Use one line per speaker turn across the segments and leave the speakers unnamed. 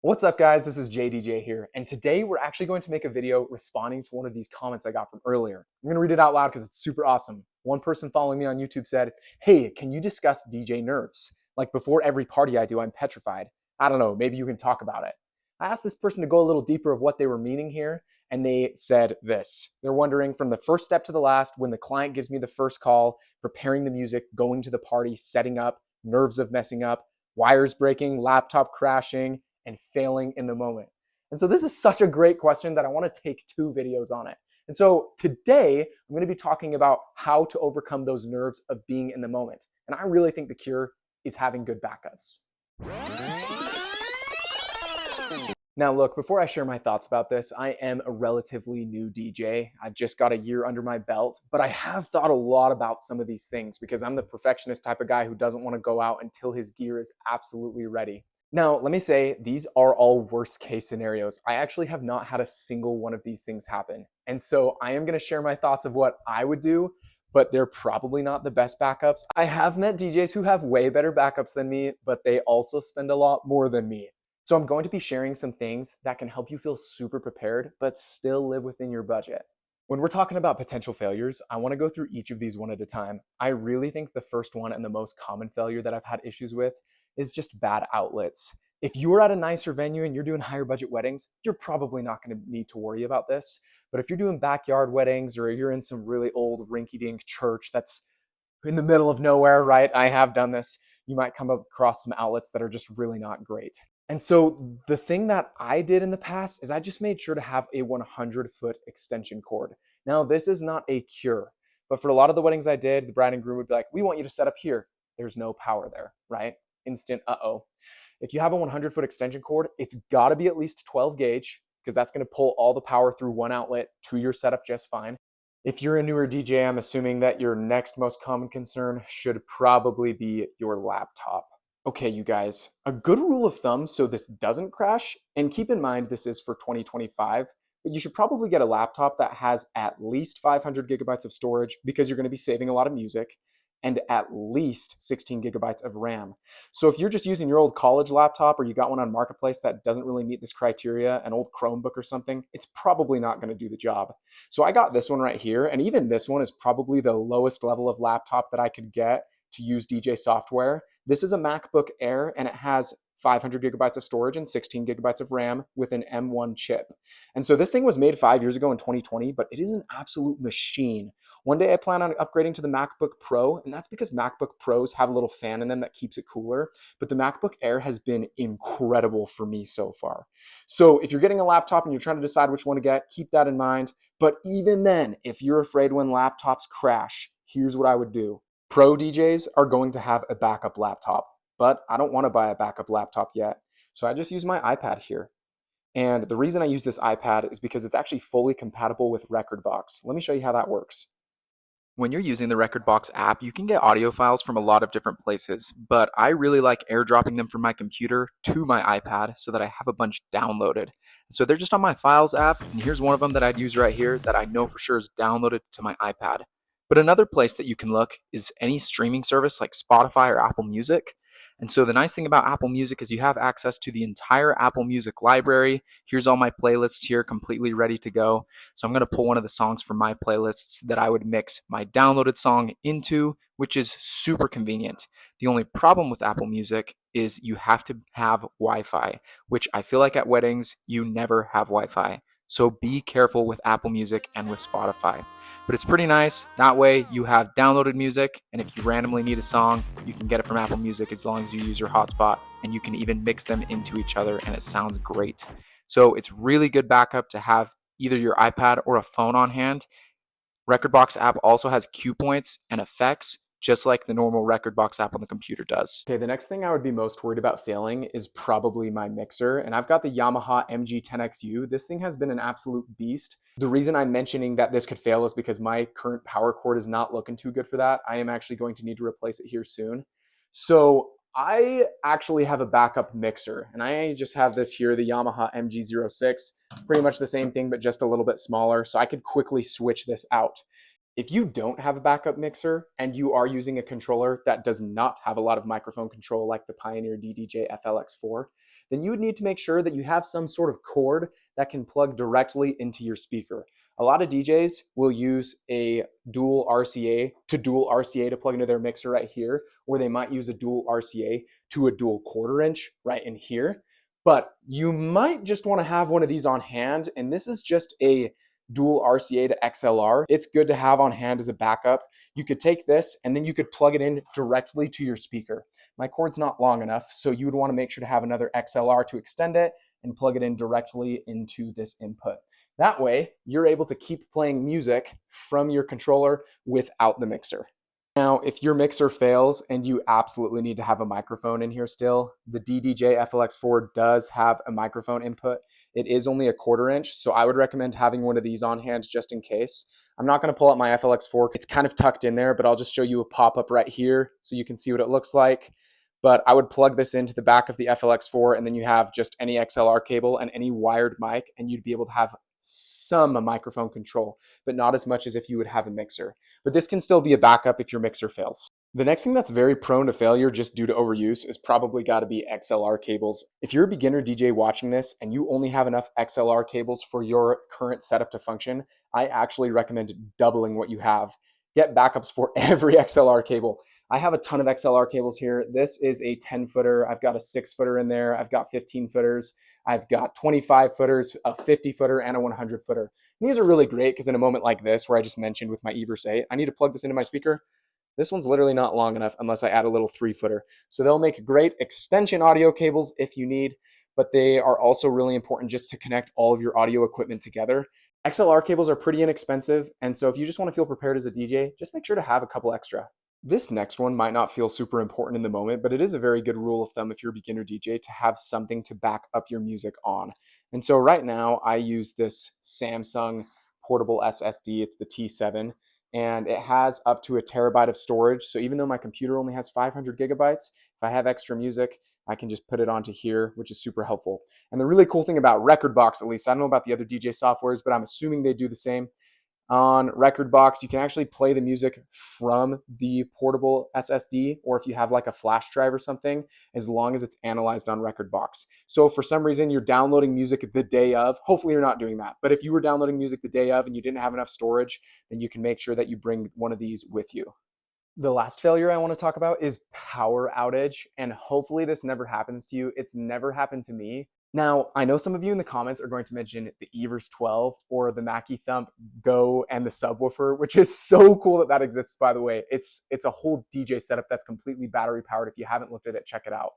What's up guys, this is JDJ here, and today we're actually going to make a video responding to one of these comments I got from earlier. I'm gonna read it out loud because it's super awesome. One person following me on YouTube said, "Hey, can you discuss DJ nerves? Like before every party I do, I'm petrified. I don't know, maybe you can talk about it." I asked this person to go a little deeper of what they were meaning here, and they said this. They're wondering from the first step to the last, when the client gives me the first call, preparing the music, going to the party, setting up, nerves of messing up, wires breaking, laptop crashing, and failing in the moment. And so this is such a great question that I want to take 2 videos on it. And so today I'm going to be talking about how to overcome those nerves of being in the moment. And I really think the cure is having good backups. Now look, before I share my thoughts about this, I am a relatively new DJ. I've just got a year under my belt, but I have thought a lot about some of these things because I'm the perfectionist type of guy who doesn't want to go out until his gear is absolutely ready. Now, let me say, these are all worst case scenarios. I actually have not had a single one of these things happen. And so I am gonna share my thoughts of what I would do, but they're probably not the best backups. I have met DJs who have way better backups than me, but they also spend a lot more than me. So I'm going to be sharing some things that can help you feel super prepared, but still live within your budget. When we're talking about potential failures, I wanna go through each of these one at a time. I really think the first one and the most common failure that I've had issues with is just bad outlets. If you're at a nicer venue and you're doing higher budget weddings, you're probably not going to need to worry about this. But if you're doing backyard weddings or you're in some really old rinky-dink church that's in the middle of nowhere, right? I have done this. You might come across some outlets that are just really not great. And so the thing that I did in the past is I just made sure to have a 100-foot extension cord. Now, this is not a cure, but for a lot of the weddings I did, the bride and groom would be like, "We want you to set up here." There's no power there, right? Instant uh-oh. If you have a 100-foot extension cord, it's got to be at least 12 gauge because that's going to pull all the power through one outlet to your setup just fine. If you're a newer DJ, I'm assuming that your next most common concern should probably be your laptop. Okay, you guys, a good rule of thumb so this doesn't crash, and keep in mind this is for 2025, but you should probably get a laptop that has at least 500 gigabytes of storage because you're going to be saving a lot of music, and at least 16 gigabytes of RAM. So if you're just using your old college laptop or you got one on Marketplace that doesn't really meet this criteria, an old Chromebook or something, it's probably not going to do the job. So I got this one right here, and even this one is probably the lowest level of laptop that I could get to use DJ software. This is a MacBook Air, and it has 500 gigabytes of storage and 16 gigabytes of RAM with an M1 chip. And so this thing was made 5 years ago in 2020, but it is an absolute machine. One day I plan on upgrading to the MacBook Pro, and that's because MacBook Pros have a little fan in them that keeps it cooler, but the MacBook Air has been incredible for me so far. So if you're getting a laptop and you're trying to decide which one to get, keep that in mind. But even then, if you're afraid when laptops crash, here's what I would do. Pro DJs are going to have a backup laptop, but I don't want to buy a backup laptop yet. So I just use my iPad here. And the reason I use this iPad is because it's actually fully compatible with rekordbox. Let me show you how that works. When you're using the rekordbox app, you can get audio files from a lot of different places, but I really like airdropping them from my computer to my iPad so that I have a bunch downloaded. So they're just on my Files app, and here's one of them that I'd use right here that I know for sure is downloaded to my iPad. But another place that you can look is any streaming service like Spotify or Apple Music. And so the nice thing about Apple Music is you have access to the entire Apple Music library. Here's all my playlists here completely ready to go. So I'm going to pull one of the songs from my playlists that I would mix my downloaded song into, which is super convenient. The only problem with Apple Music is you have to have Wi-Fi, which I feel like at weddings, you never have Wi-Fi. So be careful with Apple Music and with Spotify. But it's pretty nice. That way you have downloaded music, and if you randomly need a song, you can get it from Apple Music as long as you use your hotspot, and you can even mix them into each other, and it sounds great. So it's really good backup to have either your iPad or a phone on hand. rekordbox app also has cue points and effects, just like the normal rekordbox app on the computer does. Okay, the next thing I would be most worried about failing is probably my mixer, and I've got the Yamaha MG10XU. This thing has been an absolute beast. The reason I'm mentioning that this could fail is because my current power cord is not looking too good for that. I am actually going to need to replace it here soon. So I actually have a backup mixer, and I just have this here, the Yamaha MG06, pretty much the same thing, but just a little bit smaller, so I could quickly switch this out. If you don't have a backup mixer and you are using a controller that does not have a lot of microphone control like the Pioneer DDJ FLX4, then you would need to make sure that you have some sort of cord that can plug directly into your speaker. A lot of DJs will use a dual RCA to plug into their mixer right here, or they might use a dual RCA to a dual quarter inch right in here. But you might just want to have one of these on hand, and this is just a dual RCA to XLR. It's good to have on hand as a backup. You could take this and then you could plug it in directly to your speaker. My cord's not long enough, so you would want to make sure to have another XLR to extend it and plug it in directly into this input. That way, you're able to keep playing music from your controller without the mixer. Now, if your mixer fails and you absolutely need to have a microphone in here still, the DDJ FLX4 does have a microphone input. It is only a quarter inch, so I would recommend having one of these on hand just in case. I'm not going to pull out my FLX4. It's kind of tucked in there, but I'll just show you a pop-up right here so you can see what it looks like. But I would plug this into the back of the FLX4, and then you have just any XLR cable and any wired mic, and you'd be able to have some microphone control, but not as much as if you would have a mixer. But this can still be a backup if your mixer fails. The next thing that's very prone to failure just due to overuse is probably got to be XLR cables. If you're a beginner DJ watching this and you only have enough XLR cables for your current setup to function, I actually recommend doubling what you have. Get backups for every XLR cable. I have a ton of XLR cables here. This is a 10-footer. I've got a 6-footer in there. I've got 15-footers. I've got 25-footers, a 50-footer, and a 100-footer. These are really great because in a moment like this, where I just mentioned with my Everse 8, I need to plug this into my speaker. This one's literally not long enough unless I add a little 3-footer. So they'll make great extension audio cables if you need, but they are also really important just to connect all of your audio equipment together. XLR cables are pretty inexpensive, and so if you just want to feel prepared as a DJ, just make sure to have a couple extra. This next one might not feel super important in the moment, but it is a very good rule of thumb if you're a beginner DJ to have something to back up your music on. And so right now I use this Samsung portable SSD. It's the T7, and it has up to 1 terabyte of storage. So even though my computer only has 500 gigabytes, if I have extra music, I can just put it onto here, which is super helpful. And the really cool thing about rekordbox, at least, I don't know about the other DJ softwares, but I'm assuming they do the same. On rekordbox, you can actually play the music from the portable SSD, or if you have like a flash drive or something, as long as it's analyzed on rekordbox. So if for some reason you're downloading music the day of, hopefully you're not doing that, but if you were downloading music the day of and you didn't have enough storage, then you can make sure that you bring one of these with you. The last failure I want to talk about is power outage, and hopefully this never happens to you. It's never happened to me. Now, I know some of you in the comments are going to mention the Everse 12 or the Mackie Thump Go and the subwoofer, which is so cool that that exists, by the way. It's a whole DJ setup that's completely battery powered. If you haven't looked at it, check it out.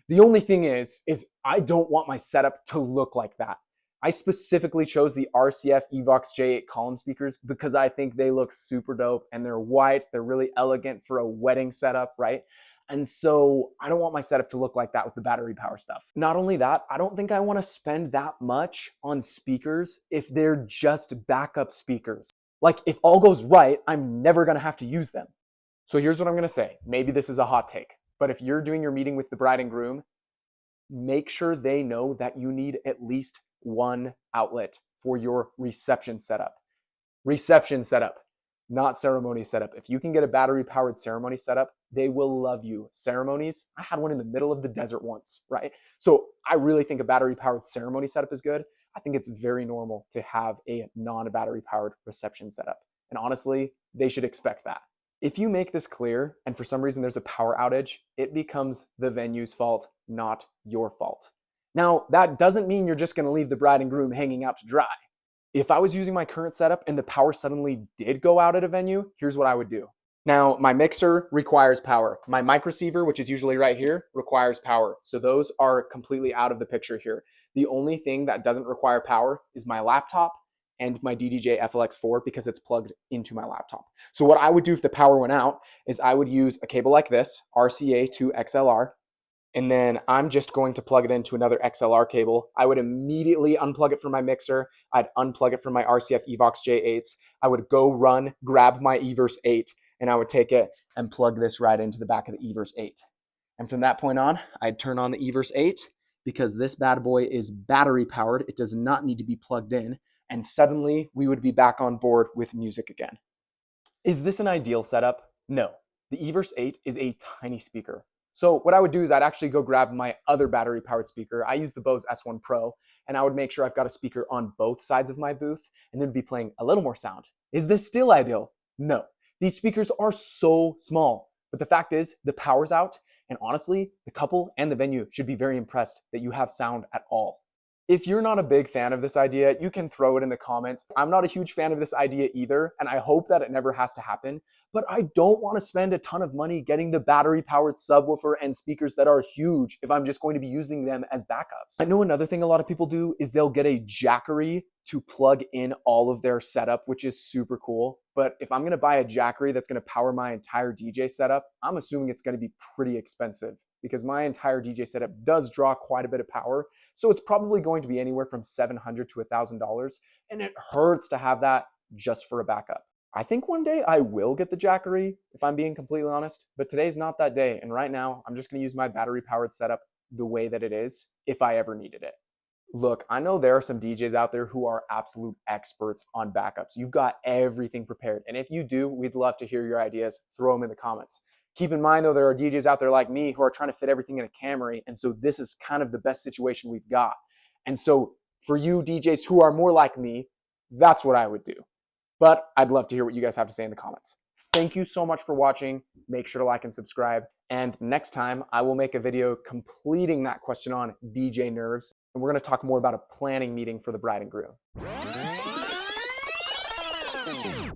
The only thing is I don't want my setup to look like that. I specifically chose the RCF Evox J8 column speakers because I think they look super dope and they're white. They're really elegant for a wedding setup, right? And so I don't want my setup to look like that with the battery power stuff. Not only that, I don't think I want to spend that much on speakers if they're just backup speakers. Like if all goes right, I'm never going to have to use them. So here's what I'm going to say. Maybe this is a hot take, but if you're doing your meeting with the bride and groom, make sure they know that you need at least one outlet for your reception setup. Reception setup, not ceremony setup. If you can get a battery powered ceremony setup, they will love you. Ceremonies, I had one in the middle of the desert once, right? So I really think a battery powered ceremony setup is good. I think it's very normal to have a non-battery powered reception setup. And honestly, they should expect that. If you make this clear and for some reason there's a power outage, it becomes the venue's fault, not your fault. Now, that doesn't mean you're just going to leave the bride and groom hanging out to dry. If I was using my current setup and the power suddenly did go out at a venue, here's what I would do. Now, my mixer requires power. My mic receiver, which is usually right here, requires power. So those are completely out of the picture here. The only thing that doesn't require power is my laptop and my DDJ FLX4 because it's plugged into my laptop. So what I would do if the power went out is I would use a cable like this, RCA to XLR, and then I'm just going to plug it into another XLR cable. I would immediately unplug it from my mixer. I'd unplug it from my RCF Evox J8s. I would go run, grab my Everse 8, and I would take it and plug this right into the back of the Everse 8. And from that point on, I'd turn on the Everse 8 because this bad boy is battery powered. It does not need to be plugged in. And suddenly we would be back on board with music again. Is this an ideal setup? No. The Everse 8 is a tiny speaker. So what I would do is I'd actually go grab my other battery powered speaker. I use the Bose S1 Pro, and I would make sure I've got a speaker on both sides of my booth and then be playing a little more sound. Is this still ideal? No. These speakers are so small, but the fact is the power's out, and honestly, the couple and the venue should be very impressed that you have sound at all. If you're not a big fan of this idea, you can throw it in the comments. I'm not a huge fan of this idea either, and I hope that it never has to happen, but I don't want to spend a ton of money getting the battery-powered subwoofer and speakers that are huge if I'm just going to be using them as backups. I know another thing a lot of people do is they'll get a Jackery to plug in all of their setup, which is super cool. But if I'm going to buy a Jackery that's going to power my entire DJ setup, I'm assuming it's going to be pretty expensive because my entire DJ setup does draw quite a bit of power. So it's probably going to be anywhere from $700 to $1,000, and it hurts to have that just for a backup. I think one day I will get the Jackery, if I'm being completely honest, but today's not that day, and right now I'm just going to use my battery-powered setup the way that it is if I ever needed it. Look, I know there are some DJs out there who are absolute experts on backups. You've got everything prepared, and if you do, we'd love to hear your ideas. Throw them in the comments. Keep in mind, though, there are DJs out there like me who are trying to fit everything in a Camry, and so this is kind of the best situation we've got. And so for you DJs who are more like me, that's what I would do. But I'd love to hear what you guys have to say in the comments. Thank you so much for watching. Make sure to like and subscribe. And next time, I will make a video completing that question on DJ nerves, and we're going to talk more about a planning meeting for the bride and groom.